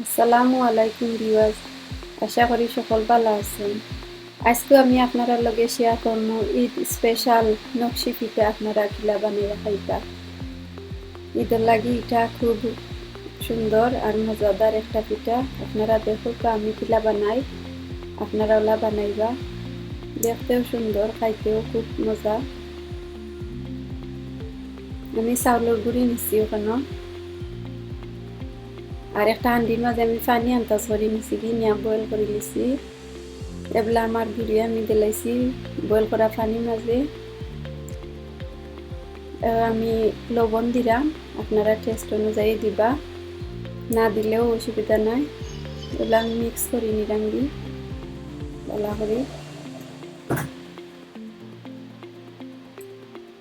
আসসালামু আলাইকুম ভিউয়ার্স, আশা করি সকল ভালো আছেন। আজকে আমি আপনারা লগে শেয়ার করবো ঈদ স্পেশাল নকশি পিঠা আপনারা কিলা বানিয়ে খাইবা। ঈদের লাগি এটা খুব সুন্দর আর মজাদার একটা পিঠা। আপনারা দেখো আমি কিলা বানাই, আপনারা ওলা বানাইবা। দেখতেও সুন্দর, খাইতেও খুব মজা। আমি চাউলের গুঁড়ি নিছি ওখানে, আর একটা হাঁডির মাঝে আমি পানি আন্তাজ করে নিছি, কি নিয়ে বয়েল করে নিছি। এবলা আমার গুঁড়ি আমি দিলাইছি বয়েল করা পানির মাঝে। আমি লবণ দিলাম, আপনারা টেস্ট অনুযায়ী দিবা, না দিলেও অসুবিধা নাই। এগুলো আমি মিক্স করে নিলাম দি ভালো করে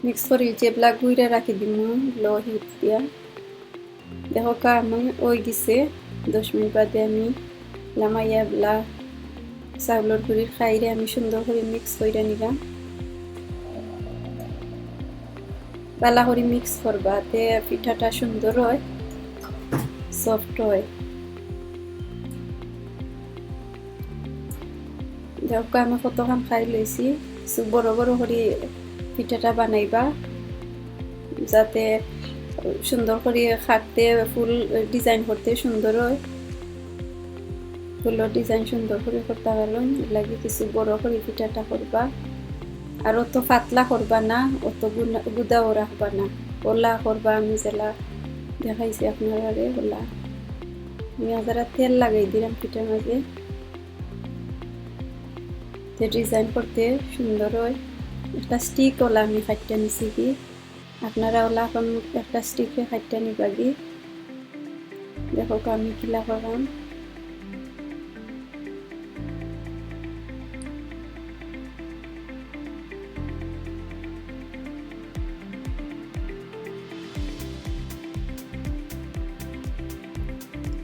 মিক্স করে যেগুলা গুঁড়ে রাখি দিম লো হিট দিয়া। দেখো আমি ওই গেছে 10 মিনিট বাদে আমি লামাইয়া এবলা চাউলের গুঁড়ির খাইরে আমি সুন্দর করে মিক্স করে নিলাম। ভালো করে মিক্স করবা, তে পিঠাটা সুন্দর হয়, সফট হয়। দেখো আমি কতক্ষণ খাই লইছি। বড় বড় করে পিঠাটা বানাইবা, যাতে সুন্দর করে খাটতে ফুল ডিজাইন করতে সুন্দর হয়। ফুলের ডিজাইন সুন্দর করে করতে পারো, লাগে কিছু বড় করে পিঠাটা করবা। আর অত পাতলা করবা না, অত গুদাও রাখবা না, ওলা করবা। আমি যেলা দেখাইছি আপনারা ওলা আমি যারা তেল লাগাই দিলাম পিঠার মাঝে, ডিজাইন করতে সুন্দর হয়। একটা স্টিক ওলা আমি খাইতে নিছি কি, আপনারা ওলা এখন একটা স্টিকে খাইতে নিবা কি। দেখো আমি কিলা করাম।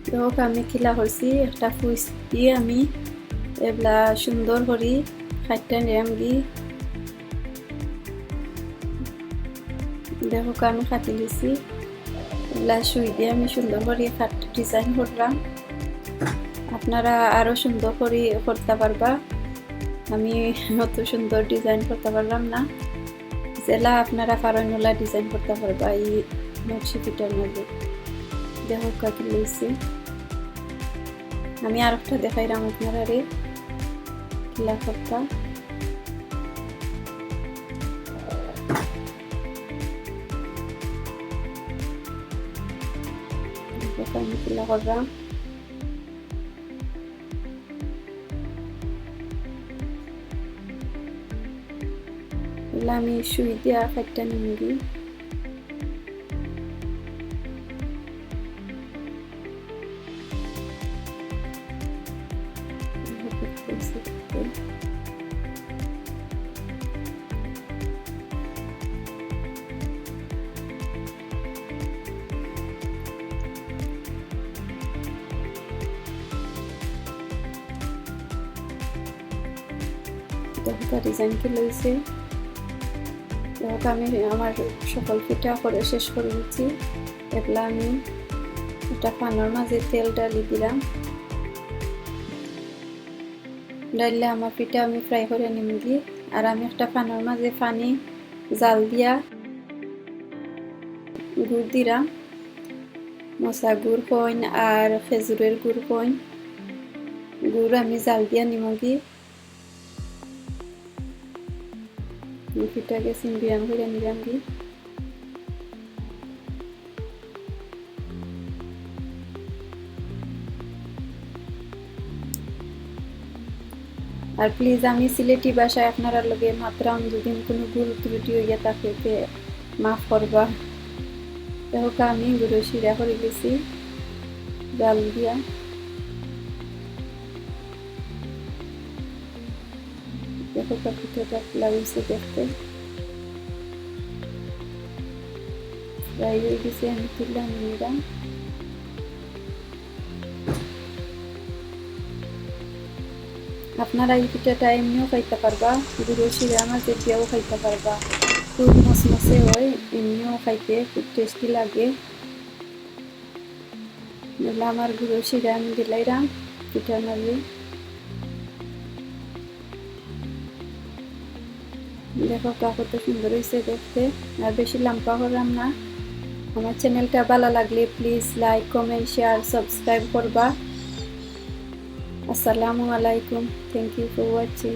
দেখো আমি কিলা করছি, একটা ফুইস দিয়ে আমি এবলা সুন্দর করে খাইতে নিলাম কি। দেখো আমি কাটি লিছি, এগুলা সুই দিয়ে আমি সুন্দর করে ডিজাইন করলাম। আপনারা আরো সুন্দর করে করতে পারবা, আমি অত সুন্দর ডিজাইন করতে পারলাম না। যেলা আপনারা পারেন ওলা ডিজাইন করতে পারবা এই নকশি পিঠার মধ্যে। দেখো কাটি লিছি, আমি আর একটা দেখাইলাম আপনারা রে কিলা করতা। আমি কিলা করলাম, আমি সুই দিয়া কাটটা নিবি। দেখো ডিজাইন কি লইছে। দেখো আমি আমার সকল পিঠা করে শেষ করে দিচ্ছি। এগুলা আমি একটা পানোর মাঝে তেল ডালি দিলাম, ডাললে আমার পিঠা আমি ফ্রাই করে নিমগি। আর আমি একটা পানোর মাঝে পানি জাল দিয়া গুড় দিলাম, মশা গুড় কইন আর খেজুরের গুড় কইন। গুড় আমি জাল দিয়া নিমগি, পিঠাকে সিম্বিয়ান করে নিলাম কি। আর প্লিজ আমি সিলেটি ভাষায় আপনারা লগে মাত্রাম দুদিন কোনো ভুল ত্রুটি হইয়া থাকে মাফ করবা। দেখো আমি গুঁড়ো শিরা করে গেছি জাল দিয়া। দেখো পিঠাটা লাগিয়েছে দেখতে ফ্রাই হয়ে গেছে, আমি তুললাম নিলাম। আপনারা এই পিঠাটা এমনিও খাইতে পারবা, গুঁড়ো শিরা মাঝে দিয়েও খাইতে পারবা, খুব মচমচে হয়, এমনিও খাইতে খুব টেস্টি লাগে। দিলাম আমার গুঁড়ো শিরা আমি দিলাইরাম পিঠার মাঝে। দেখো কত সুন্দর হয়েছে দেখতে। আর বেশি লম্বা করলাম না। আমার চ্যানেলটা ভালো লাগলে please like comment share subscribe করবা। আসসালামু আলাইকুম, থ্যাংক ইউ ফর ওয়াচিং।